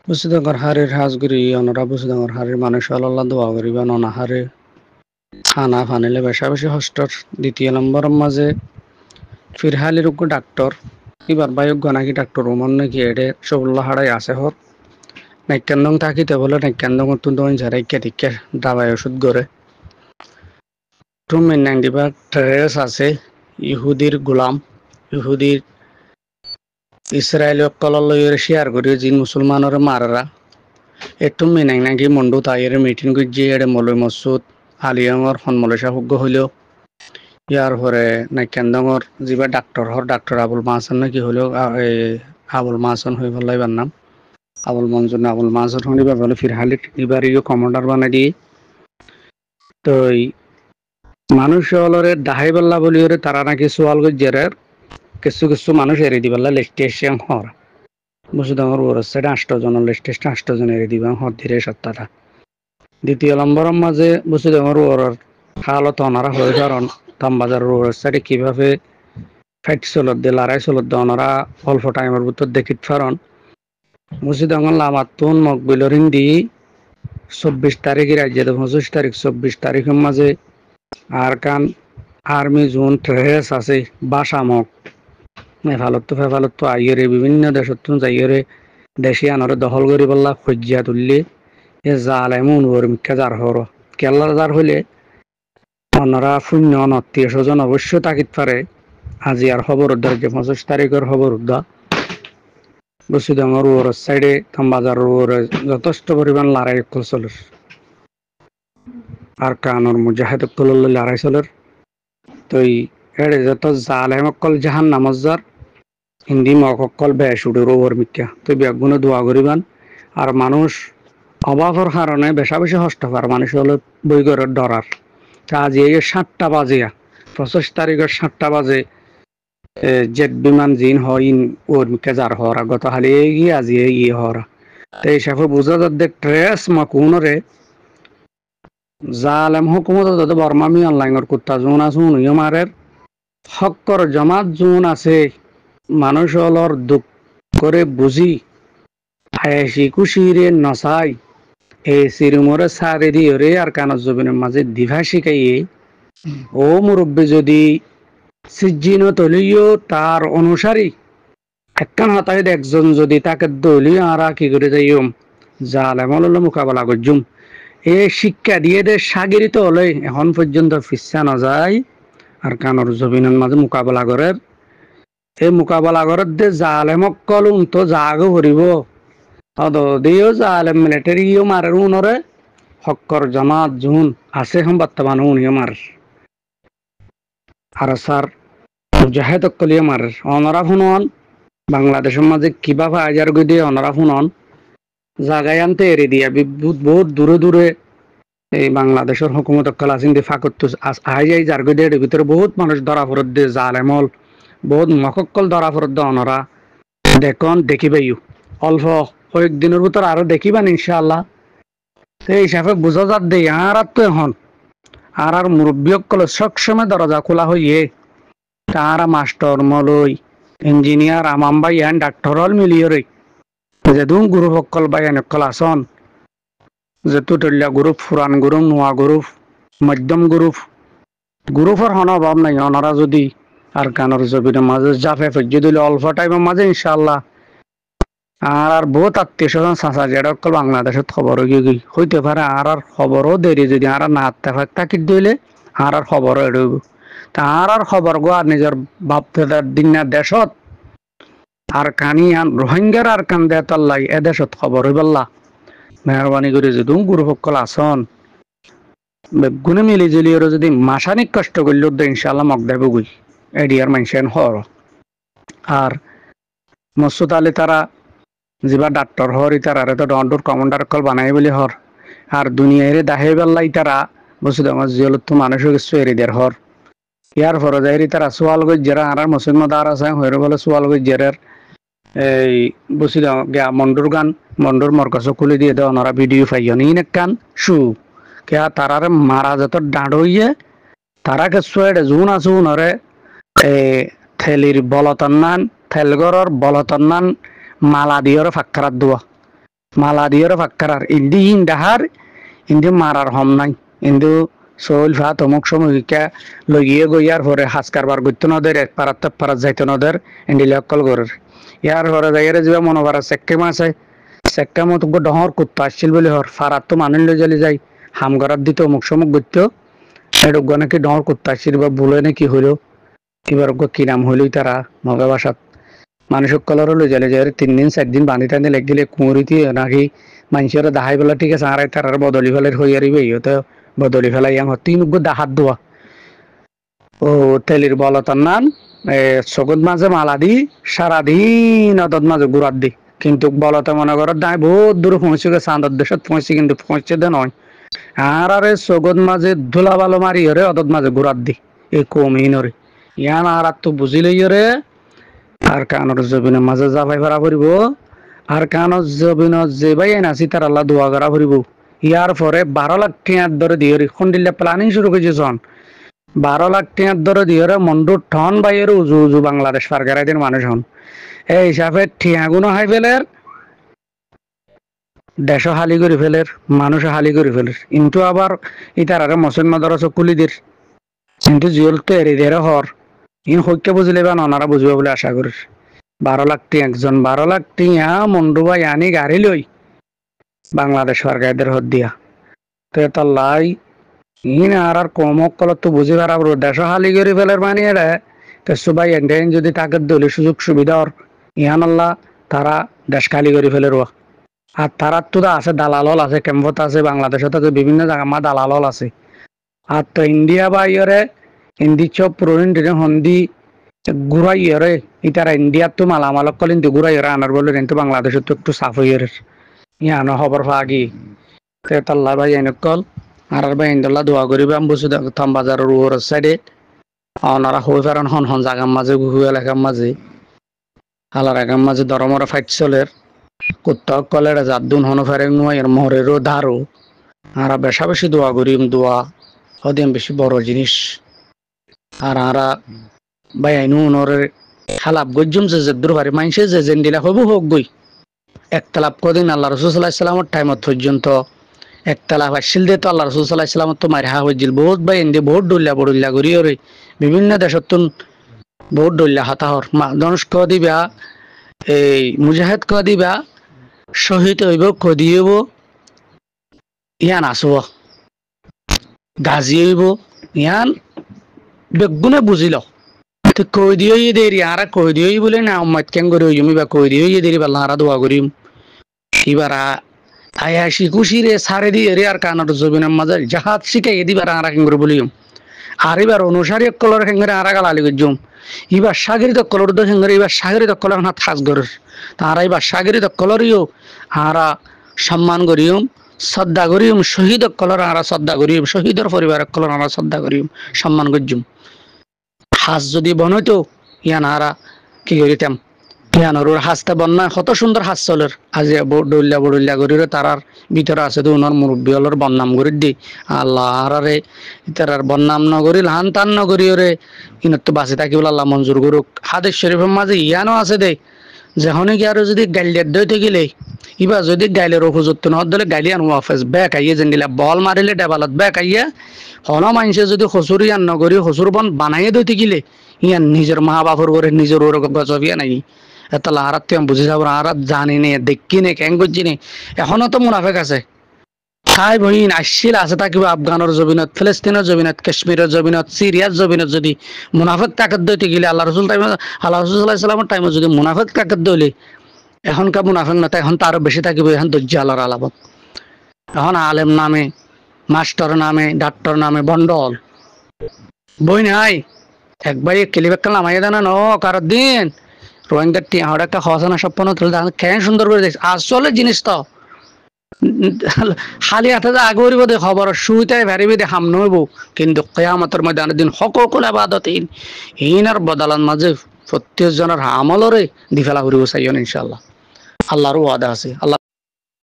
বুসিদঙ্গর হারের হাজগুড়ি অনরা বুসিদঙ্গর হারের মানুষ আল্লাহ দোয়া করিবা ননাহারে খানা ফানিলে বেশা বেশি হস্টর দ্বিতীয় নম্বর মাঝে ফিরহালির উগ্র ডাক্তার এবার বায়ুজ্ঞ নাকি ডাক্তার ওমন নাকি এডে সবুল্লা হাড়াই আছে হত নাইকান্দং থাকিতে বলে নাইকান্দং তুন্দন ঝাড়াই কেটিকে দাবাই ওষুধ গড়ে তুমি নাইনদিবা ট্রেস আছে ইহুদির গোলাম ইহুদির ইসরায়েল কললয়ের শেয়ার করি জিন মুসলমানের মারারা একটু মিনাই নাকি মন্ডু তাইয়ের মিটিং গুজি এড়ে মলই মসুদ আলিয়াঙর সন্মলেশা হুগ্গ হইল ইয়ার পরে নাইকান্দঙর যিবা ডাক্তার আবুল মাহাসান নাকি হইল আবুল মাহাসান হয়ে ফেলাইবার নাম আবুল মঞ্জুর না আবুল মাহাসান শুনিবার বলে ফিরহালিট এবার কমান্ডার বানাই দিয়ে তো মানুষ হলরে দাহাই পাল্লা বলি ওরে তারা নাকি সোয়াল গজ্জের কিছু কিছু মানুষ এড়ে দিবাল্লা লেস্টেশন হর বসে আমার ওর সাইডে 8 জন লেস্টেশন 8 জন এড়ে দিবা হর ধীরে সত্তাটা দ্বিতীয় নম্বরের মাঝে বসে আমার ওর হালত অনারা হয়ে কারণ তামবাজার ওর সাইডে কিভাবে ফাইট চলত দিয়ে লড়াই চলত দিয়ে ওনারা অল্প টাইমের ভিতর দেখিত ফারণ মুসিদ লামাতুন মকবিলর হিন্দি 24 তারিখে রাজ্যে 25 তারিখ 24 তারিখের মাঝে আর কান আর্মি জোন ট্রেস আছে বাসামক ফেফালত আইয়রে বিভিন্ন দেশত যাইয়রে দেশি আনরে দখল করি বললা খজ্জা তুললে এ জাল এমন ওর মিথ্যা যার হর কেল্লার যার হইলে অনরা শূন্য 29 জন অবশ্য তাকিত পারে আজি আর খবর উদ্ধার যে 25 তারিখের খবর উদ্ধার বসুদ আমার ওর সাইডে থামবাজার ওর যথেষ্ট পরিমাণ লড়াই চলের আর কানর মুজাহিদ লড়াই চলের তো এড়ে যত জালেমকল জাহান নামজার হিন্দি মকল বেশুডের ওর মিথ্যা তো ব্যাগুনে দোয়া করিবান আর মানুষ অভাবর কারণে বেশা বেশি হষ্ট পার মানুষ হলো বইগরের ডরার আজ এই 7টা বাজে 25 তারিখের 7টা বাজে জেট বিমান জিন হয় ওর মিথ্যা যার হরা গত হালি এগিয়ে আজি এগিয়ে হরা তো এই সাফে বোঝা যাচ্ছে ট্রেস মাকুনরে জালেম হুকুমত বর্মামি অনলাইনের কুত্তা জোন আছে মারের হক্কর জমাত জোন আছে মানুষ হলর দুঃখ করে বুঝি হাসি খুশিরে নসাই এই সিরুমরে সারে দিয়ে রে আর কানর জবিনের মাঝে দিভা শিখাইয়ে ও মুরব্বী যদি সিজিন তলিও তার অনুসারী একখান হতায় একজন যদি তাকে দলীয় আর কি করে যাইম জালেমল মোকাবেলা করজুম এ শিক্ষা দিয়ে দে সাগরিত হলে এখন পর্যন্ত ফিসা না যায় আর কানর জবিনের মাঝে মোকাবেলা করে এই মোকাবেলা করে দে জালেমক কলুম তো জাগ করিব দিও জালেম মিলিটারিও মারের উনরে হক্কর জামাত জুন আছে এখন বর্তমান উনিও মার আর স্যার মুজাহিদ কলিয়ে মারের অনরা শুনন বাংলাদেশের মাঝে কিভাবে আজার গই দিয়ে অনরা শুনন জাগায় আনতে এড়ে দিয়া বহুত দূরে দূরে এই বাংলাদেশের হুকুমত কালাসিন দিয়ে ফাঁকত আই যাই যার গই দিয়ে ভিতরে বহুত মানুষ ধরা ফরত দিয়ে জালেমল বহুত মকক্কল ধরা ফরত দিয়ে অনরা দেখুন দেখিবাইও অল্প কয়েকদিনের ভিতর আরো দেখিবান ইনশাআল্লাহ এই হিসাবে বোঝা যাত দেই আর তো এখন আর মুরব্বীসকল সবসময় দরজা খোলা হইয়ে তারা মাস্টার মলই ইঞ্জিনিয়ার আমাম্বাই এন ডাক্তার হল মিলিয়রে যেদুন গ্রুপ অকল বাই অকল আসন যে তুটলিয়া গ্রুপ ফুরান গ্রুপ নোয়া গ্রুপ মধ্যম গ্রুপের হন অভাব নাই ওনারা যদি আর কানর জবিনের মাঝে জাফে ফেজি দিলে অল্প টাইমের মাঝে ইনশাআল্লাহ আর বহুত আত্মীয় স্বজন চাচা যেটা অকল বাংলাদেশত খবর হইতে পারে আর খবরও দেরি যদি আর না তাকিদ দিলে আর খবরও এড়ব তার খবর গো আর নিজের বাপদাদার দিনা দেশত আর কানি আন রোহিঙ্গার আর কান দে তাল্লাই এ দেশত খবর হইবাল্লা মেহরবানি করে যদি গুরুপক্কল আসন গুনে মিলি জুলিয়র যদি মাসানিক কষ্ট করল ইনশাল্লাহ মগ দেব গুই এডিয়ার মানুষেন হর আর মসুদ আলী তারা যিবা ডাক্তার হরি তারা তো ডন্ডুর কমান্ডার কল বানাই বলি হর আর দুনিয়ারে দাহে বেল্লাই তারা বসুদ আমার জিয়লত তো মানুষের কিছু এরি দের হর ইয়ার ফরজাইরি তারা সোয়াল গজ্জেরা আর মুসলমান দার আছে হইরে বলে সোয়াল গজ্জেরের এই বসি গা মন্ডুর গান মন্ডুর মরকস খুলে দিয়ে দেওয়া ওনারা ভিডিও পাইও নি কান শু কে তারার মারা যত ডাঁড হইয়ে তারাকে সোয়েডে জুন আছে উনরে থেলির বলতন্নান থেলগরর বলতন্নান মালা দিয়র ফাক্কারাত দোয়া মালা দিয়ে ফাক্কার ইন্দি ইন্দাহার ইন্দি মারার হম নাই ইন্দু সোল ফা তমুক সময়িকা লইয়ে গইয়ার পরে হাজ কারবার করতে নদের এক পারাত পারাত যাইতে নদের ইন্ডিলে অকল গরের ইয়ার পরে যাইয়ারে যা মনোভার সেক্কে মাছে সেক্কা মতো ডহর কুত্তা আসছিল বলে হর ফারাত তো মানুষ লই জ্বালি যাই হাম করার দিতে অমুক সমুক গত্য এডুগ নাকি ডহর কুত্তা আসছিল বা ভুলে নাকি হইল এবার কি নাম হইলই তারা মগা বাসাত মানুষ কলর লই জ্বালি যায় 3 দিন 4 দিন বাঁধি টানি লেগিলে কুমুরিতি নাকি মানুষের দাহাই বেলা ঠিক আছে আর তার বদলি ফেলের হইয়ারিবে ইয়তে বদলি ফেলাই ইয়াং তিন হাত দোয়া ও তেলির বলতার নান চকুত মাঝে মালা দি সারাদিন অদত মাঝে ঘুরাত দি কিন্তু বলতে মনে করো দায় বহুত দূরে পৌঁছে গেছে চাঁদর দেশত পৌঁছে কিন্তু পৌঁছে দে নয় আর আরে চকুত মাঝে ধুলা বালো মারি হরে অদত মাঝে ঘুরাত দি এই কমিনরে ইয়ান আর তো বুঝিলেই রে আর কানর জবিনের মাঝে জাফাই ফেরা ফুরিব আর কানর জবিনত যে ভাই নাচি তার আল্লাহ দোয়া করা ফুরিব ইয়ার পরে 12 লাখ টাকার দরে দিয়ে খুন্দিল্লা প্ল্যানিং শুরু করেছে 12 লাখ টাকার দরে দিয়ে মন্ডু ঠন বাইয়ের উজু উজু বাংলাদেশ সরকারের মানুষ হন এই হিসাবে ঠিয়াগুনো হাই ফেলের দেশ হালি করে ফেলের মানুষ হালি করে ফেলের কিন্তু আবার ইতার আরে মুসলমান দর চকুলিদের কিন্তু জিওলতে এরি দেরে হর ইন হইকে বুঝলে বা ননারা বুঝবে বলে আশা করি 12 লাখ টি একজন 12 লাখ টিয়া মন্ডু ভাই আনি গাড়ি লই বাংলাদেশ সরকারদের হদ দিয়া তো এটা লাই ইন আর কমক কল তো বুঝে পারাবো দেশ হালি করে ফেলের মানে এটা তো সবাই এন্ডেন যদি তাকে দলীয় সুযোগ সুবিধার ইহান আল্লাহ তারা দেশ খালি করে ফেলে রোয়া আর তারা তো আছে দালাল আছে কেম্পত আছে বাংলাদেশত আছে বিভিন্ন জায়গা মা দালাল আছে আর তো ইন্ডিয়া বা ইয়রে হিন্দি চপ পুরোহিন হন্দি ঘুরাই ইয়রে ইতারা ইন্ডিয়ার তো মালামালক কল কিন্তু ঘুরাই ইয়রে আনার বলে কিন্তু বাংলাদেশত তো একটু সাফ হইয়ের ইয়ানো খবর ফাগি তাল্লা ভাই এনেকল আর ভাই ইন্দুল্লাহ দোয়া করিবে আমি বসে থাম বাজারের ওর সাইডে ওনারা হয়ে পারেন হন হন জাগার মাঝে গুহু এলাকার মাঝে হালার একার মাঝে দরমরা ফাইট চলের কুত্তা কলের জাদুন হন ফেরেন এর মহরেরও ধারো আর বেশা বেশি দোয়া করিম দোয়া হদিম বেশি বড় জিনিস আর আরা ভাই আইনু ওনরে খালাপ গজ্জুম যে দূর পারে মাইনসে যে যেন দিলা হবু হোক গই একতলাপ কদিন আল্লাহ রসুল সাল্লাহ ইসলামের টাইমত পর্যন্ত একতলাপ আসছিল দিয়ে তো আল্লাহ রসুল সাল্লাহ ইসলামত তো মারি হা হয়েছিল বহুত ভাই এনে বহুত ডল্লা বড়ল্লা করি ওরে বিভিন্ন দেশত বহুত ডল্লা হাতাহর মানুষ ক দিবা এই মুজাহিদ ক দিবা শহীদ হইব কদিয়েব ইয়ান আসব গাজি হইব ইয়ান বেগুনে বুঝিল তো কই দিয়ে দেরি আর কই দিয়ে বলে না উম্মাদ কেন করে হইমি বা কই দিয়ে দেরি পাল্লা আর দোয়া করিম এবার আয়াসি খুশি রে সারে দিয়ে রে আর কানার জবিনের মাঝে জাহাজ শিখাই দিবার আর কেন করে বলিম আর এবার অনুসারী কলর খেঙ্গরে আর গালালি গজুম এবার সাগরিত কলর তো খেঙ্গরে এবার সাগরিত কলর হাত খাস গরস তারা এবার সাগরিত কলরিও আর সম্মান করিম শ্রদ্ধা করিম শহীদ কলর আর শ্রদ্ধা করিম শহীদের পরিবারের কলর আর শ্রদ্ধা করিম সম্মান গজুম হাঁস যদি বনইতো ইয়ান আরা কি করিতাম ইয়ানোর হাঁসটা বন্যা কত সুন্দর হাঁস চলের আজি বড়ল্লা বড়ল্লা করিরে তারার ভিতরে আছে তো ওনার মুরব্বী হলর বন্নাম করি দি আল্লাহ আরে তার বন্নাম নগরী লান টান নগরী ওরে ইনত তো বাঁচে থাকি বলে আল্লাহ মঞ্জুর করুক হাদিস শরীফের মাঝে ইয়ানো আছে দে যখন কি আরো যদি গাইলের দইতে গেলে ইবা যদি গাইলের উপযুক্ত নহত দিলে গাইলি আন ওয়াফেস ব্যাক আইয়ে যেন দিলা বল মারিলে ডেবালত ব্যাক আইয়া হন মানুষে যদি হসুর ইয়ান নগরী হসুর বন বানাইয়ে দইতে গেলে ইয়ান নিজের মা বাপর করে নিজের ওর গজবিয়া নাই এতলা আরাত তুই বুঝে যাবো আরাত জানি নে দেখি নে কেন করছি নে এখনো তো মুনাফেক আছে খাই বহিন আসছিল আছে থাকিব আফগানের জমিনত ফিলিস্তিনের জমিনত কাশ্মীরের জমিনত সিরিয়ার জমিনত যদি মুনাফেক তাকত দইতে গেলে আল্লাহ রসুল টাইম আল্লাহ রসুল সাল্লাহ সাল্লামের টাইমে যদি মুনাফেক তাকত দইলে এখনকার মুনাফেক না এখন তো আরো বেশি থাকিব এখন ধৈর্য আল্লাহর আলাপত এখন আলেম নামে মাস্টার নামে ডাক্তার নামে বন্ডল বই নাই একবার কেলিবেকাল নামাই দেনা ন কারোর দিন রোহিঙ্গার টিয়ার একটা খসানা স্বপ্ন তুলে কেন সুন্দর করে দেখছি আসলে জিনিস তো খালি হাতে যে আগে করিব দে খবর শুইতে ভারিবি দে হাম নইব কিন্তু কেয়ামতের ময়দানের দিন সকল আবাদতিন ইনার বদলার মাঝে প্রত্যেকজনের আমলরে দি ফেলা করিব চাইন ইনশাআল্লাহ আল্লাহর ওয়াদা আছে আল্লাহ